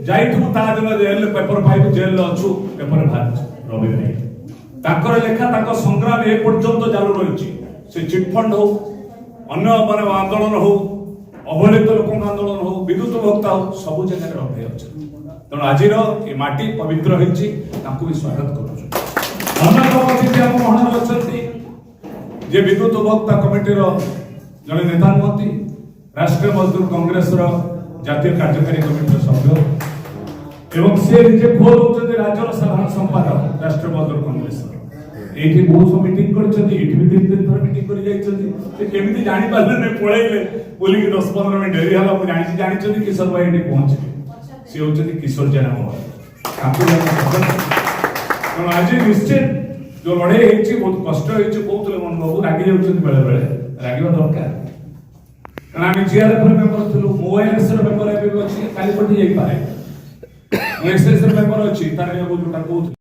ଯାଇଥିବୁ ତା ଦିନ ଜେଲ पेपर पाइबु जेल अछु पेपर बाहर रवि भाई ताकर लेखा ताक संग्राम ए पर्यंत चालू रही से चिटफंड हो अन्य माने आंदोलन हो अवहेलित लोक आंदोलन हो विद्युत भोक्ता हो सब जगह रवि भाई अच्छा तेणु आज ये माटी पवित्र होती भी स्वागत करुँ जे विद्युत भोक्ता कमिटी जड़े नेता नुहति राष्ट्रीय मजदूर कांग्रेस जातीय कार्यकारी कमिटी सभ्य एवं से निजे खोल होते राज्य साधारण संपादक राष्ट्रीय मजदूर कांग्रेस एठी बहुत मीटिंग करछथि एठी भी दिन दिन थोड़ा मीटिंग करि जाइछथि से केमिति जानि पाले ने पळैले बोली कि 10-15 मिनिट देरी हला मु जानि जानिछथि किशोर भाई एठी पहुंचले से होछथि किशोर जना मोर काकु आज निश्चित जो लड़े हेछि बहुत कष्ट हेछि बहुत मन बाबू रागी जाउछथि बेले बेले रागिबा दरकार कारण आम जीआरएफ मेंबर थिलु ओएनएस मेंबर एबे अछि काली पटी जाई पारे ओएसएस मेंबर अछि तारे जोटा कहू